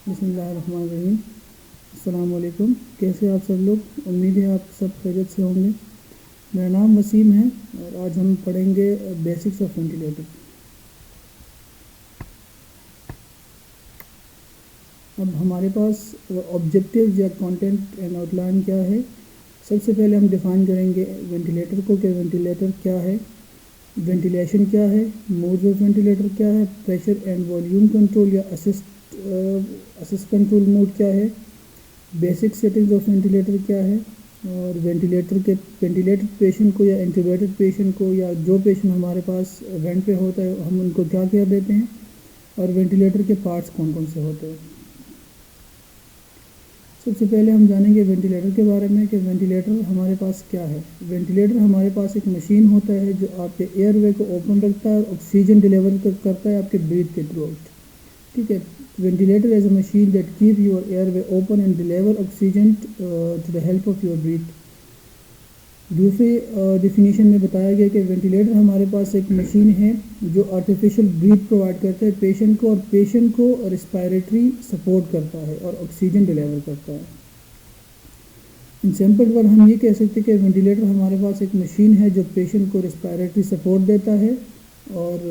بسم اللہ الرحمن الرحیم۔ السلام علیکم، کیسے آپ سب لوگ؟ امید ہے آپ سب خیریت سے ہوں گے۔ میرا نام وسیم ہے اور آج ہم پڑھیں گے بیسکس آف وینٹیلیٹر۔ اب ہمارے پاس آبجیکٹیوز یا کانٹینٹ اینڈ آؤٹ لائن کیا ہے۔ سب سے پہلے ہم ڈیفائن کریں گے وینٹیلیٹر کو کہ وینٹیلیٹر کیا ہے، وینٹیلیشن کیا ہے، موڈز آف وینٹیلیٹر کیا ہے، پریشر اینڈ والیوم کنٹرول یا اسسٹ کنٹرول موڈ کیا ہے، بیسک سیٹنگز آف وینٹیلیٹر کیا ہے، اور وینٹیلیٹر پیشنٹ کو یا انٹیوبیٹڈ پیشنٹ کو یا جو پیشنٹ ہمارے پاس وینٹ پہ ہوتا ہے ہم ان کو کیا کیا دیتے ہیں، اور وینٹیلیٹر کے پارٹس کون کون سے ہوتے ہیں۔ سب سے پہلے ہم جانیں گے وینٹیلیٹر کے بارے میں کہ وینٹیلیٹر ہمارے پاس کیا ہے۔ وینٹیلیٹر ہمارے پاس ایک مشین ہوتا ہے جو آپ کے ایئر وے کو اوپن رکھتا ہے اور آکسیجن ڈیلیور کرتا ہے آپ کے بریتھ کے تھرو آؤٹ، ٹھیک ہے۔ Ventilator is a machine that keep your airway open and deliver oxygen to the help of your breath. دوسری ڈیفینیشن میں بتایا گیا کہ وینٹیلیٹر ہمارے پاس ایک مشین ہے جو آرٹیفیشل بریتھ پرووائڈ کرتا ہے پیشنٹ کو، اور پیشنٹ کو ریسپائریٹری سپورٹ کرتا ہے اور آکسیجن ڈیلیور کرتا ہے۔ ان سمپل ورڈ ہم یہ کہہ سکتے ہیں کہ وینٹیلیٹر ہمارے پاس ایک مشین ہے جو پیشنٹ کو ریسپائریٹری سپورٹ دیتا ہے اور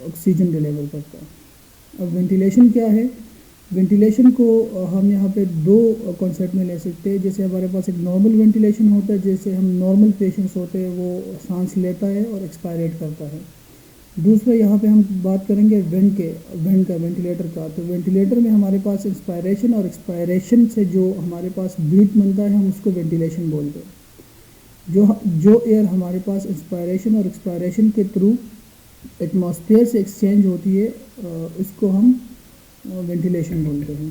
آکسیجن ڈیلیور کرتا ہے۔ اب وینٹیلیشن کیا ہے؟ وینٹیلیشن کو ہم یہاں پہ دو کانسیپٹ میں لے سکتے ہیں۔ جیسے ہمارے پاس ایک نارمل وینٹیلیشن ہوتا ہے، جیسے ہم نارمل پیشنٹس ہوتے ہیں وہ سانس لیتا ہے اور ایکسپائریٹ کرتا ہے۔ دوسرا یہاں پہ ہم بات کریں گے وینٹ کا، وینٹیلیٹر کا۔ تو وینٹیلیٹر میں ہمارے پاس انسپائریشن اور ایکسپائریشن سے جو ہمارے پاس بریتھ بنتا ہے ہم اس کو وینٹیلیشن بولتے ہیں۔ جو ایئر ہمارے پاس انسپائریشن اور ایکسپائریشن کے تھرو ایٹماسفیئر سے ایکسچینج ہوتی ہے اس کو ہم وینٹیلیشن بولتے ہیں۔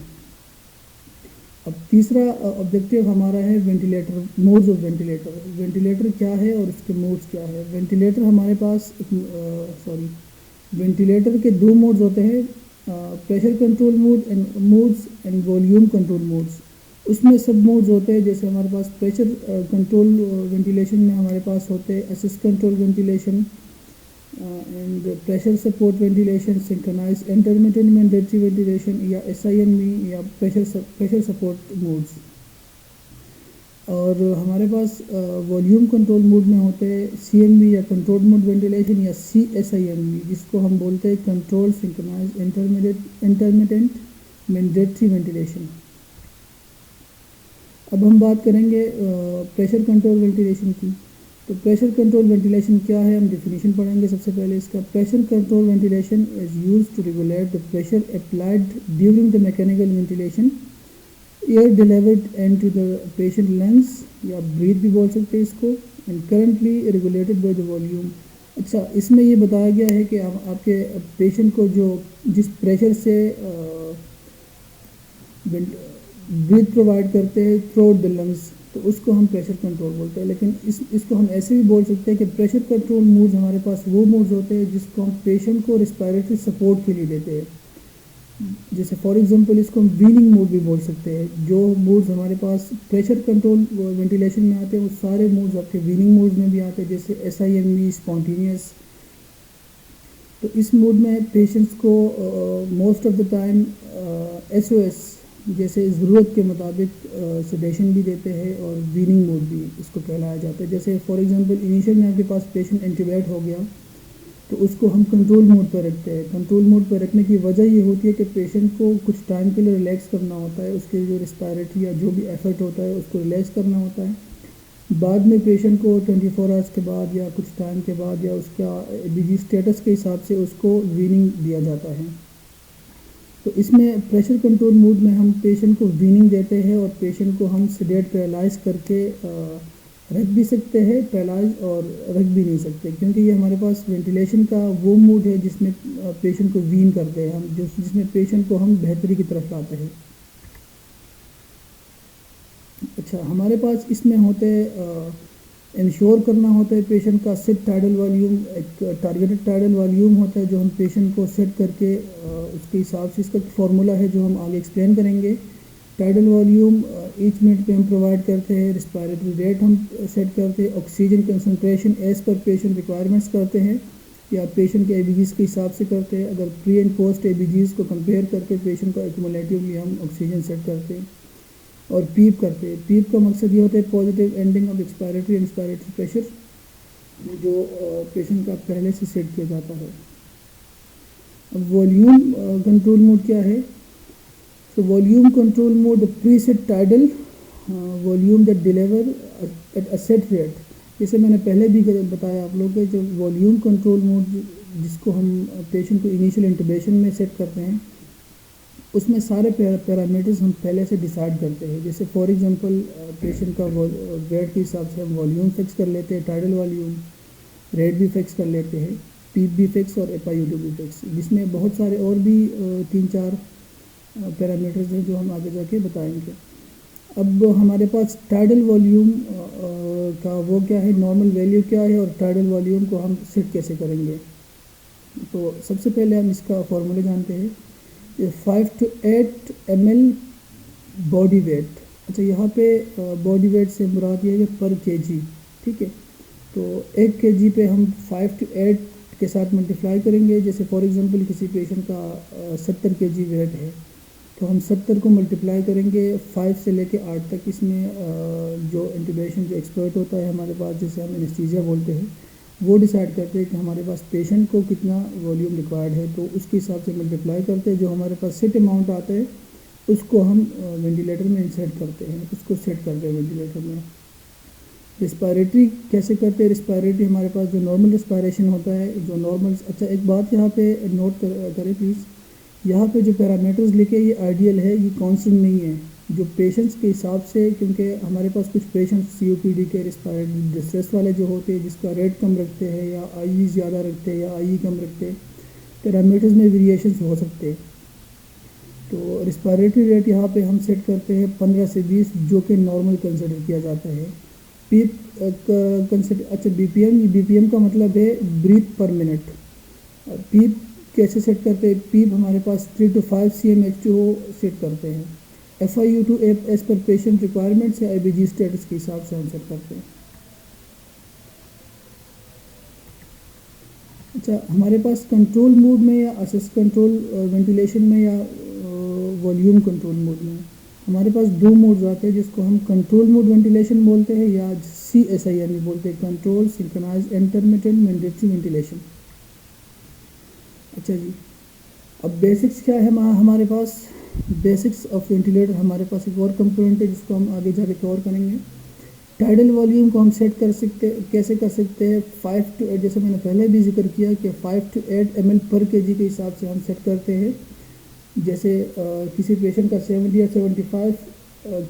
اب تیسرا آبجیکٹیو ہمارا ہے ventilator, modes of ventilator. Ventilator کیا ہے اور اس کے موڈز کیا ہے؟ وینٹیلیٹر ہمارے پاس وینٹیلیٹر کے دو موڈز ہوتے ہیں، pressure control modes and volume control modes. اس میں سب موڈز ہوتے ہیں، جیسے ہمارے پاس پریشر کنٹرول وینٹیلیشن میں ہمارے پاس ہوتے ہیں assist control ventilation and pressure support ventilation, synchronize intermittent mandatory ventilation یا SIMV یا پریشر سپورٹ موڈز۔ اور ہمارے پاس والیوم کنٹرول موڈ میں ہوتے ہیں CMV یا کنٹرول موڈ وینٹیلیشن یا CSIMV، جس کو ہم بولتے ہیں control synchronize intermittent mandatory ventilation. اب ہم بات کریں گے پریشر کنٹرول وینٹیلیشن کی۔ تو پریشر کنٹرول وینٹیلیشن کیا ہے، ہم ڈیفینیشن پڑھیں گے سب سے پہلے اس کا۔ Pressure control ventilation is used to regulate the pressure applied during the mechanical ventilation, air delivered into the patient lungs یا بریتھ بھی بول سکتے ہیں اس کو، and currently regulated by the volume. اچھا، اس میں یہ بتایا گیا ہے کہ آپ کے پیشنٹ کو جس پریشر سے بریتھ پرووائڈ کرتے ہیں تھرو آؤٹ دا لنگس، تو اس کو ہم پریشر کنٹرول بولتے ہیں۔ لیکن اس کو ہم ایسے بھی بول سکتے ہیں کہ پریشر کنٹرول موڈز ہمارے پاس وہ موڈز ہوتے ہیں جس کو ہم پیشنٹ کو ریسپائریٹری سپورٹ کے لیے دیتے ہیں۔ جیسے فار ایگزامپل اس کو ہم ویننگ موڈ بھی بول سکتے ہیں۔ جو موڈز ہمارے پاس پریشر کنٹرول وینٹیلیشن میں آتے ہیں وہ سارے موڈز آپ کے ویننگ موڈز میں بھی آتے ہیں، جیسے SIMV، اسپونٹینیس۔ تو اس موڈ میں پیشنٹس کو most of the time SOS جیسے ضرورت کے مطابق سیڈیشن بھی دیتے ہیں، اور ویننگ موڈ بھی اس کو کہلایا جاتا ہے۔ جیسے فار ایگزامپل انیشیل میں آپ کے پاس پیشنٹ انٹیوبیٹ ہو گیا تو اس کو ہم کنٹرول موڈ پہ رکھتے ہیں۔ کنٹرول موڈ پہ رکھنے کی وجہ یہ ہوتی ہے کہ پیشنٹ کو کچھ ٹائم کے لیے ریلیکس کرنا ہوتا ہے، اس کے جو ریسپائریٹری یا جو بھی ایفرٹ ہوتا ہے اس کو ریلیکس کرنا ہوتا ہے۔ بعد میں پیشنٹ کو 24 آورس کے بعد یا کچھ ٹائم کے بعد یا اس کا BG اسٹیٹس کے حساب سے اس کو ویننگ دیا جاتا ہے۔ تو اس میں پریشر کنٹرول موڈ میں ہم پیشنٹ کو ویننگ دیتے ہیں، اور پیشنٹ کو ہم سیڈیٹ پیرالائز کر کے رکھ بھی سکتے ہیں پیرالائز، اور رکھ بھی نہیں سکتے، کیونکہ یہ ہمارے پاس وینٹیلیشن کا وہ موڈ ہے جس میں پیشنٹ کو وین کرتے ہیں ہم، جس میں پیشنٹ کو ہم بہتری کی طرف لاتے ہیں۔ اچھا، ہمارے پاس اس میں ہوتے انشور کرنا ہوتا ہے پیشنٹ کا سیٹ ٹائیڈل والیوم، ایک ٹارگیٹڈ ٹائیڈل والیوم ہوتا ہے جو ہم پیشنٹ کو سیٹ کر کے اس کے حساب سے اس کا فارمولا ہے جو ہم آگے ایکسپلین کریں گے۔ ٹائیڈل والیوم ایچ منٹ پہ ہم پرووائڈ کرتے ہیں، ریسپائریٹری ریٹ ہم سیٹ کرتے ہیں، oxygen concentration as per patient requirements کرتے ہیں، یا پیشنٹ کے ABGs کے حساب سے کرتے ہیں. اگر پری اینڈ پوسٹ ABGs کو کمپیئر کر کے پیشنٹ کو ایکومولیٹیولی ہم آکسیجن سیٹ کرتے ہیں. اور پیپ کرتے ہیں. پیپ کا مقصد یہ ہوتا ہے positive ending of expiratory and inspiratory pressure, جو پیشنٹ کا پہلے سے سیٹ کیا جاتا ہے. اب والیوم کنٹرول موڈ کیا ہے؟ تو volume control mode preset tidal volume that deliver at a set rate. جیسے میں نے پہلے بھی بتایا آپ لوگ کہ جو والیوم کنٹرول موڈ جس کو ہم پیشنٹ کو انیشیل انٹوبیشن میں سیٹ کرتے ہیں, اس میں سارے پیرامیٹرز ہم پہلے سے ڈیسائیڈ کرتے ہیں. جیسے فار ایگزامپل پیشنٹ کا ویٹ کے حساب سے ہم والیوم فکس کر لیتے ہیں, ٹائڈل والیوم, ریٹ بھی فکس کر لیتے ہیں, پیپ بھی فکس اور FiO2 بھی فکس, جس میں بہت سارے اور بھی 3-4 پیرامیٹرز ہیں جو ہم آگے جا کے بتائیں گے. اب ہمارے پاس ٹائڈل والیوم کا وہ کیا ہے, نارمل ویلیو کیا ہے, اور ٹائڈل والیوم کو ہم سیٹ کیسے کریں گے. تو سب سے پہلے ہم اس کا فارمولہ جانتے ہیں, 5 to 8 ml باڈی ویٹ. اچھا, یہاں پہ باڈی ویٹ سے مراد یہ ہے کہ پر kg, ٹھیک ہے. تو 1 kg پہ ہم 5 to 8 کے ساتھ ملٹیپلائی کریں گے. جیسے فار ایگزامپل کسی پیشنٹ کا 70 kg ویٹ ہے, تو ہم 70 کو ملٹیپلائی کریں گے 5 سے لے کے 8 تک. اس میں جو انٹوبیشن جو ایکسپرٹ ہوتا ہے ہمارے پاس, جسے ہم انیستھیزیا بولتے ہیں, وہ ڈیسائیڈ کرتے ہیں کہ ہمارے پاس پیشنٹ کو کتنا والیوم ریکوائرڈ ہے, تو اس کے حساب سے ملٹیپلائی کرتے ہیں. جو ہمارے پاس سیٹ اماؤنٹ آتا ہے اس کو ہم وینٹیلیٹر میں انسرٹ کرتے ہیں, اس کو سیٹ کرتے ہیں وینٹیلیٹر میں. رسپائریٹری کیسے کرتے ہیں؟ رسپائریٹری ہمارے پاس جو نارمل رسپائریشن ہوتا ہے, جو نارمل. اچھا, ایک بات یہاں پہ نوٹ کریں پلیز, یہاں پہ جو پیرامیٹرز لکھے یہ آئیڈیل ہے, یہ کانسٹنٹ نہیں ہے. جو پیشنٹس کے حساب سے, کیونکہ ہمارے پاس کچھ پیشنٹس COPD کے رسپائریٹری ڈسٹریس والے جو ہوتے ہیں, جس کا ریٹ کم رکھتے ہیں یا IE زیادہ رکھتے ہیں یا IE کم رکھتے ہیں, پیرامیٹرز میں ویریشنس ہو سکتے ہیں. تو رسپائریٹری ریٹ یہاں پہ ہم سیٹ کرتے ہیں 15 سے 20, جو کہ نارمل کنسیڈر کیا جاتا ہے. پیپ کنسیڈر, اچھا BPM کا مطلب ہے بریتھ پر منٹ. پیپ کیسے سیٹ کرتے ہیں؟ پیپ ہمارے پاس 3 to 5 cm H2O سیٹ کرتے ہیں. FiO2 as per patient requirements یا ABG اسٹیٹس کے حساب سے ہم سیٹ کرتے ہیں. اچھا, ہمارے پاس کنٹرول موڈ میں یا اسس کنٹرول وینٹیلیشن میں یا والیوم کنٹرول موڈ میں ہمارے پاس 2 موڈز آتے ہیں, جس کو ہم کنٹرول موڈ وینٹیلیشن بولتے ہیں یا CSIM بولتے ہیں, control synchronised intermittent mandatory ventilation. اچھا جی, اب بیسکس کیا ہے ہمارے پاس؟ بیسکس آف وینٹیلیٹر ہمارے پاس ایک اور کمپوننٹ ہے جس کو ہم آگے جا کے کور کریں گے. ٹائڈل والیوم کو ہم سیٹ کیسے کر سکتے ہیں؟ 5 to 8, جیسے میں نے پہلے بھی ذکر کیا کہ 5 to 8 ml پر kg کے حساب سے ہم سیٹ کرتے ہیں. جیسے کسی پیشنٹ کا 70 یا 75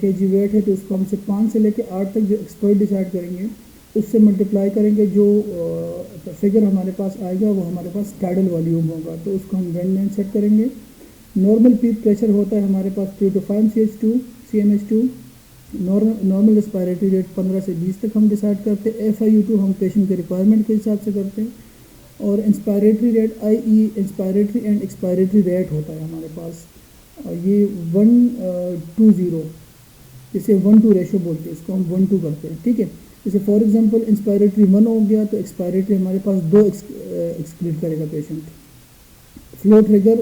kg ویٹ ہے, تو اس کو ہم سے 5 سے لے کے 8 تک جو ایکسپرٹ ڈیسائیڈ کریں گے, اس سے ملٹیپلائی کریں گے. جو فگر ہمارے پاس آئے گا وہ ہمارے پاس ٹائڈل والیوم ہوگا, تو اس کو ہم وین مین سیٹ کریں گے. نارمل پیپ پریشر ہوتا ہے ہمارے پاس 3 to 5 cm H2. Normal respiratory rate 15 سے 20 تک ہم ڈیسائیڈ کرتے ہیں. FiO2 ہم پیشنٹ کے ریکوائرمنٹ کے حساب سے کرتے ہیں. اور انسپائریٹری ریٹ IE انسپائریٹری اینڈ ایکسپائریٹری ریٹ ہوتا ہے ہمارے پاس, یہ 1:0, جیسے 1:2 ریشو بولتے ہیں, اس کو ہم 1:2 کرتے ہیں, ٹھیک ہے. جیسے فار ایگزامپل انسپائریٹری 1 ہو گیا تو ایکسپائریٹری ہمارے پاس 2 ایکسکریٹ کرے گا patient. Flow trigger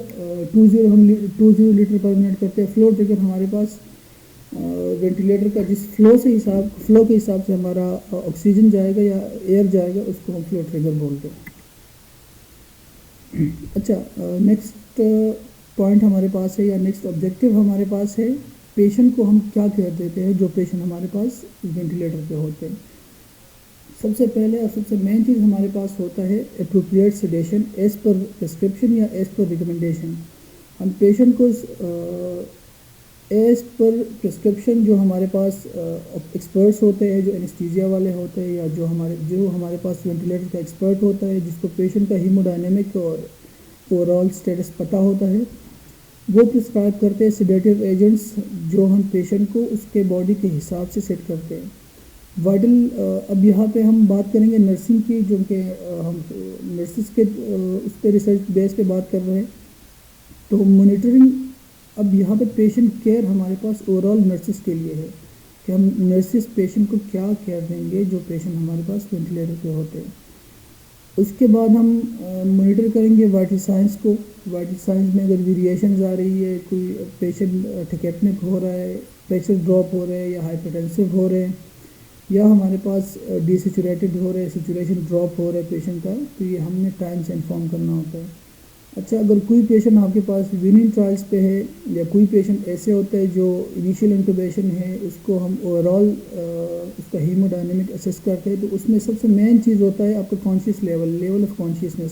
20 litre per minute کرتے ہیں. فلو ٹریگر ہمارے پاس وینٹیلیٹر کا جس فلو کے حساب سے ہمارا آکسیجن جائے گا یا ایئر جائے گا, اس کو ہم فلو ٹریگر بولتے ہیں. اچھا, نیکسٹ پوائنٹ ہمارے پاس ہے یا نیکسٹ آبجیکٹیو ہمارے پاس ہے, پیشنٹ کو ہم کیا کہہ دیتے ہیں جو پیشنٹ ہمارے پاس وینٹیلیٹر پہ ہوتے ہیں. سب سے پہلے اور سب سے مین چیز ہمارے پاس ہوتا ہے appropriate sedation as per prescription یا ایز پر ریکمنڈیشن. ہم پیشنٹ کو ایز پر پرسکرپشن جو ہمارے پاس ایکسپرٹس ہوتے ہیں, جو انیستھیزیا والے ہوتے ہیں, یا جو ہمارے پاس وینٹیلیٹر کا ایکسپرٹ ہوتا ہے, جس کو پیشنٹ کا ہیموڈائنمک اور اوور آل اسٹیٹس پتہ ہوتا ہے, وہ پرسکرائب کرتے ہیں سیڈیٹیو ایجنٹس, جو ہم پیشنٹ کو اس کے باڈی کے حساب سے سیٹ کرتے ہیں. وائٹل, اب یہاں پہ ہم بات کریں گے نرسنگ کی, جو کہ ہم نرسز کے اس پہ ریسرچ بیس پہ بات کر رہے ہیں. تو مانیٹرنگ, اب یہاں پہ پیشنٹ کیئر ہمارے پاس اوور آل نرسز کے لیے ہے کہ ہم نرسز پیشنٹ کو کیا کیئر دیں گے جو پیشنٹ ہمارے پاس وینٹیلیٹر پہ ہوتے ہیں. اس کے بعد ہم مانیٹر کریں گے وائٹل سائنس کو. وائٹل سائنس میں اگر ویریشنز آ رہی ہے, کوئی پیشنٹ ٹھکیپنک ہو رہا ہے, پریشر ڈراپ ہو رہا ہے, یا ہائپرٹینسو ہو رہے ہیں, یا ہمارے پاس ڈی سیچوریٹڈ ہو رہا ہے, سیچوریشن ڈراپ ہو رہا ہے پیشنٹ کا, تو یہ ہم نے ٹائم سے انفارم کرنا ہوتا ہے. اچھا, اگر کوئی پیشنٹ آپ کے پاس ویننگ ٹرائلس پہ ہے, یا کوئی پیشنٹ ایسے ہوتا ہے جو انیشیل انٹوبیشن ہے, اس کو ہم اوور آل اس کا ہیمو ڈائنامک اسیس کرتے ہیں, تو اس میں سب سے مین چیز ہوتا ہے آپ کا کانشیس لیول آف کانشیسنیس.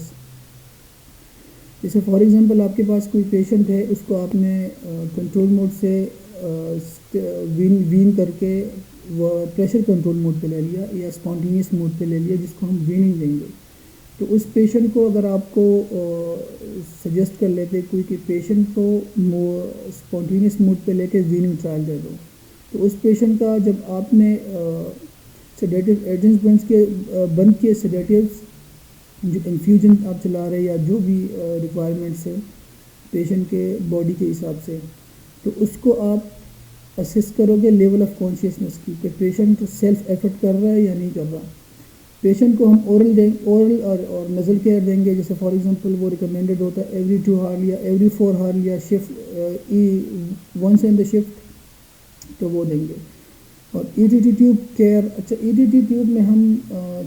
جیسے فار ایگزامپل آپ کے پاس کوئی پیشنٹ ہے, اس کو آپ نے کنٹرول موڈ سے وین کر کے وہ پریشر کنٹرول موڈ پہ لے لیا, یا اسپونٹینیس موڈ پہ لے لیا, جس کو ہم ویننگ دیں گے. تو اس پیشنٹ کو اگر آپ کو سجیسٹ کر لیتے کوئی کہ پیشنٹ کو اسپونٹینیس موڈ پہ لے کے ویننگ ٹرائل دے دو, تو اس پیشنٹ کا جب آپ نے سیڈیٹیو ایجنٹس بند کیے, سیڈیٹیوز جو انفیوژن آپ چلا رہے, یا جو بھی ریکوائرمنٹس ہے پیشنٹ کے باڈی کے حساب سے, تو اس کو آپ اسیس کرو گے لیول آف کانشیسنیس کی, کہ پیشنٹ سیلف ایفرٹ کر رہا ہے یا نہیں کر رہا. پیشنٹ کو ہم اورل اور نزل کیئر دیں گے. جیسے فار ایگزامپل وہ ریکمینڈیڈ ہوتا ہے ایوری 2 ہار یا ایوری 4 ہار یا shift once in the shift, تو وہ دیں گے. اور E T T tube care. اچھا, ای ٹی ٹی ٹیوب میں ہم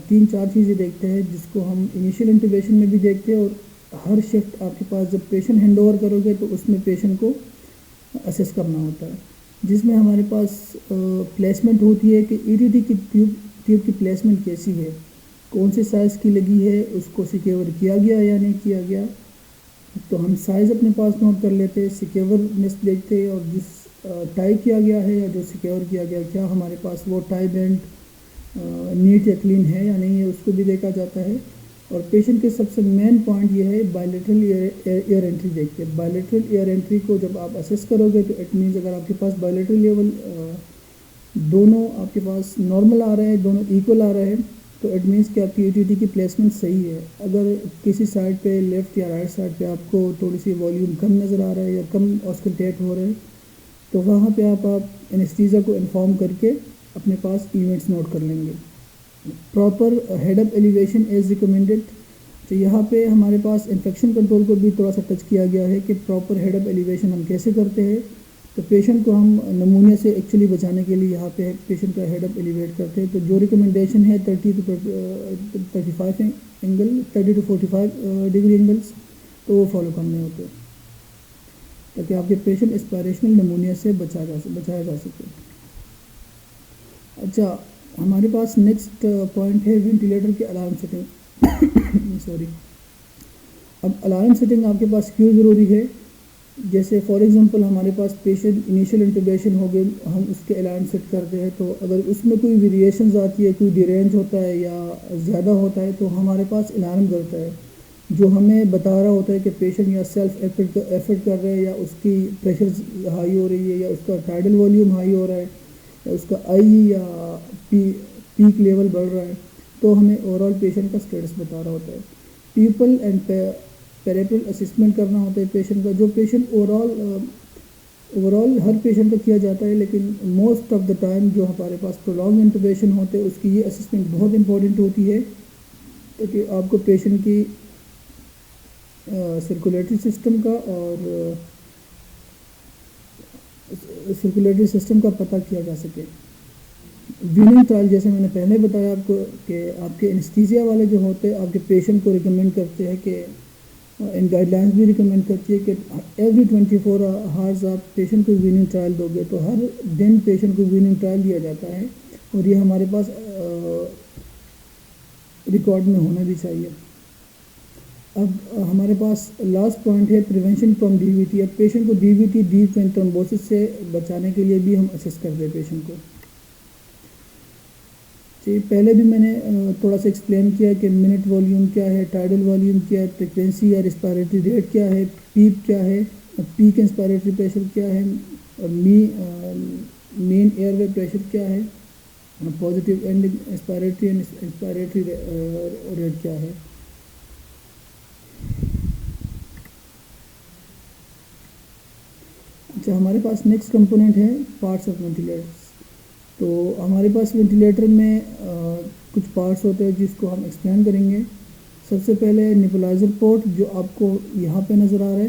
3-4 چیزیں دیکھتے ہیں, جس کو ہم انیشیل انٹوبیشن میں بھی دیکھتے ہیں, اور ہر شفٹ آپ کے پاس جب پیشنٹ ہینڈ اوور کرو گے تو اس میں پیشنٹ کو اسیس کرنا ہوتا ہے, جس میں ہمارے پاس پلیسمنٹ ہوتی ہے کہ ای ٹی ٹی کی ٹیوب کی پلیسمنٹ کیسی ہے, کون سے سائز کی لگی ہے, اس کو سیکیور کیا گیا یا نہیں کیا گیا. تو ہم سائز اپنے پاس نوٹ کر لیتے, سیکیورنیس دیکھتے, اور جس ٹائی کیا گیا ہے یا جو سیکیور کیا گیا, کیا ہمارے پاس وہ ٹائی بینڈ نیٹ یا کلین ہے یا نہیں ہے, اس کو بھی دیکھا جاتا ہے. اور پیشنٹ کے سب سے مین پوائنٹ یہ ہے بائلیٹرل ایئر انٹری دیکھتے ہیں. بائلیٹرل ایئر انٹری کو جب آپ اسیس کرو گے تو اٹ مینز اگر آپ کے پاس بائلیٹرل لیول دونوں آپ کے پاس نارمل آ رہے ہیں, دونوں ایکول آ رہے ہیں, تو اٹ مینس کہ آپ کی ای ٹی ٹی کی پلیسمنٹ صحیح ہے. اگر کسی سائڈ پہ لیفٹ یا رائٹ سائڈ پہ آپ کو تھوڑی سی والیوم کم نظر آ رہا ہے یا کم آسکلٹیٹ ہو رہا ہے, تو وہاں پہ آپ انیستھیزیا کو انفارم کر کے اپنے پاس ایونٹس نوٹ کر لیں گے. پراپر ہیڈ اپ ایلیویشن ایز ریکمینڈیڈ. تو یہاں پہ ہمارے پاس انفیکشن کنٹرول کو بھی تھوڑا سا ٹچ کیا گیا ہے کہ پراپر ہیڈ اپ ایلیویشن ہم کیسے کرتے ہیں. تو پیشنٹ کو ہم نمونیا سے ایکچولی بچانے کے لیے یہاں پہ پیشنٹ کا ہیڈ اپ ایلیویٹ کرتے ہیں. تو جو ریکمنڈیشن ہے 30 to 35 angle, 30 to 45 degree angles, تو وہ فالو کرنے ہوتے ہیں, تاکہ آپ کے پیشنٹ اسپائریشنل نمونیا سے بچایا جا سکے. اچھا, ہمارے پاس نیکسٹ پوائنٹ ہے وینٹیلیٹر کے الارم سیٹنگ. سوری, اب الارم سیٹنگ آپ کے پاس کیوں ضروری ہے. جیسے فار ایگزامپل ہمارے پاس پیشنٹ انیشیل انٹوبیشن ہو گئے, ہم اس کے الارم سیٹ کرتے ہیں, تو اگر اس میں کوئی ویریشنز آتی ہے, کوئی ڈیرینج ہوتا ہے یا زیادہ ہوتا ہے, تو ہمارے پاس الارم کرتا ہے جو ہمیں بتا رہا ہوتا ہے کہ پیشنٹ یا سیلف ایفرٹ کر رہا ہے, یا اس کی پریشر ہائی ہو رہی ہے, یا اس کا ٹائیڈل والیوم ہائی ہو رہا ہے, یا اس کا آئی یا پیک لیول بڑھ رہا ہے, تو ہمیں اوور آل پیشنٹ کا اسٹیٹس بتا رہا ہوتا ہے. پیپل اینڈ پیریپرل اسسمنٹ کرنا ہوتا ہے پیشنٹ کا, جو پیشنٹ اوور آل ہر پیشنٹ کا کیا جاتا ہے, لیکن موسٹ آف دا ٹائم جو ہمارے پاس پرولونگ انٹوبیشن ہوتے ہیں اس کی یہ اسسمنٹ بہت امپورٹنٹ ہوتی ہے, تاکہ آپ کو پیشنٹ کی سرکولیٹری سسٹم کا پتہ کیا جا سکے. ویننگ ٹرائل جیسے میں نے پہلے بتایا آپ کو کہ آپ کے انیستھیزیا والے جو ہوتے ہیں آپ کے پیشنٹ کو ریکمینڈ کرتے ہیں کہ ان گائیڈ لائنس بھی ریکمینڈ کرتی ہے کہ ایوری 24 ہارز آپ پیشنٹ کو ویننگ ٹرائل دو گے, تو ہر دن پیشنٹ کو ویننگ ٹرائل دیا جاتا ہے, اور یہ ہمارے پاس ریکارڈ میں ہونا بھی چاہیے. اب ہمارے پاس لاسٹ پوائنٹ ہے prevention from D V T. اب پیشنٹ کو D V T deep when thrombosis سے بچانے کے لیے بھی ہم اسیس کرتے ہیں پیشنٹ کو. جی, پہلے بھی میں نے تھوڑا سا ایکسپلین کیا کہ منٹ والیوم کیا ہے, ٹائیڈل والیوم کیا ہے, فریکوینسی یا ریسپائریٹری ریٹ کیا ہے, پیپ کیا ہے, پیک انسپائریٹری پریشر کیا ہے, اور مین ایئر وے پریشر کیا ہے, پازیٹیو اینڈ انسپائریٹری اینڈ انسپائریٹری ریٹ کیا ہے. اچھا, ہمارے پاس نیکسٹ کمپوننٹ ہے پارٹس آف وینٹیلیٹرس. تو ہمارے پاس وینٹیلیٹر میں کچھ پارٹس ہوتے ہیں جس کو ہم ایکسپلین کریں گے. سب سے پہلے نیبولائزر پورٹ جو آپ کو یہاں پہ نظر آ رہا ہے،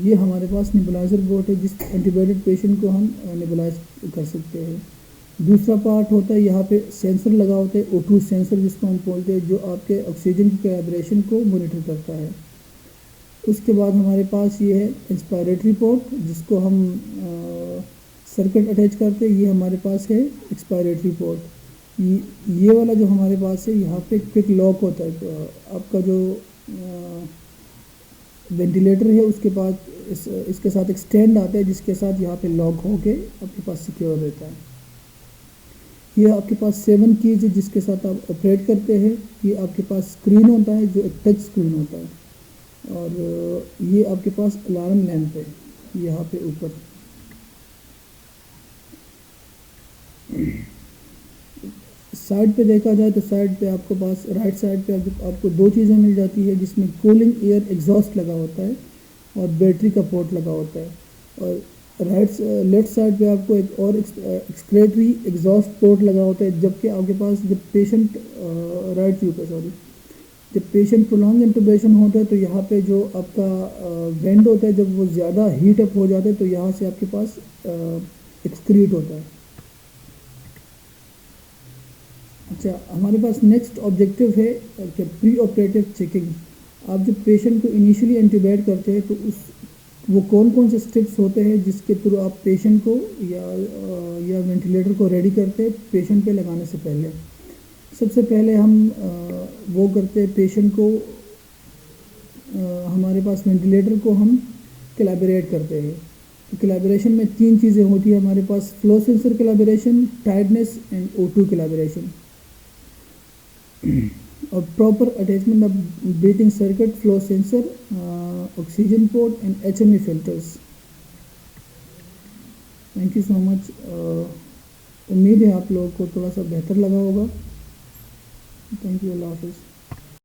یہ ہمارے پاس نیبولائزر پورٹ ہے جس انٹیبیوٹک پیشنٹ کو ہم نیبولائز کر سکتے ہیں۔ دوسرا پارٹ ہوتا ہے یہاں پہ سینسر لگا ہوتا ہے، O2 سینسر جس کو ہم بولتے ہیں، جو آپ کے آکسیجن کی کیلیبریشن کو مانیٹر کرتا ہے۔ اس کے بعد ہمارے پاس یہ ہے ایکسپائریٹری پورٹ جس کو ہم سرکٹ اٹیچ کرتے ہیں، یہ ہمارے پاس ہے ایکسپائریٹری پورٹ۔ یہ والا جو ہمارے پاس ہے یہاں پہ کوئک لاک ہوتا ہے، آپ کا جو وینٹیلیٹر ہے اس کے بعد اس کے ساتھ ایک اسٹینڈ آتا ہے جس کے ساتھ یہاں پہ لاک ہو کے آپ کے پاس سیکیور رہتا ہے۔ یہ آپ کے پاس 7 کیز ہے جس کے ساتھ آپ آپریٹ کرتے ہیں۔ یہ آپ کے پاس اسکرین ہوتا ہے جو ایک ٹچ اسکرین ہوتا ہے، اور یہ آپ کے پاس الارم لیمپ ہے یہاں پہ اوپر۔ سائڈ پہ دیکھا جائے تو سائڈ پہ آپ کے پاس رائٹ سائڈ پہ آپ کو 2 چیزیں مل جاتی ہے، جس میں کولنگ ایئر ایگزاسٹ لگا ہوتا ہے اور بیٹری کا پورٹ لگا ہوتا ہے، اور لیفٹ سائڈ پہ آپ کو ایک اور ایکسکریٹری ایگزاسٹ پورٹ لگا ہوتا ہے۔ جبکہ آپ کے پاس جب پیشنٹ جب پیشنٹ پرولونگ انٹوبیشن ہوتا ہے تو یہاں پہ جو آپ کا وینڈ ہوتا ہے جب وہ زیادہ ہیٹ اپ ہو جاتا ہے تو یہاں سے آپ کے پاس ایکسکریٹ ہوتا ہے۔ اچھا، ہمارے پاس نیکسٹ آبجیکٹیو ہے کہ پری آپریٹیو چیکنگ۔ آپ جب پیشنٹ کو انیشلی انٹیوبیٹ کرتے ہیں تو وہ کون سے اسٹیپس ہوتے ہیں جس کے تھرو آپ پیشنٹ کو یا وینٹیلیٹر کو ریڈی کرتے ہیں پیشنٹ پہ لگانے سے پہلے۔ سب سے پہلے ہم وہ کرتے ہیں پیشنٹ کو، ہمارے پاس وینٹیلیٹر کو ہم کلیبریٹ کرتے ہیں۔ تو کلیبریشن میں 3 چیزیں ہوتی ہیں ہمارے پاس: flow sensor calibration, tightness and O2 calibration, اور proper attachment of breathing circuit, flow sensor, oxygen port and HME filters. Thank you so much. امید ہے آپ لوگوں کو تھوڑا سا بہتر لگا ہوگا۔ تھینک یو، اللہ حافظ۔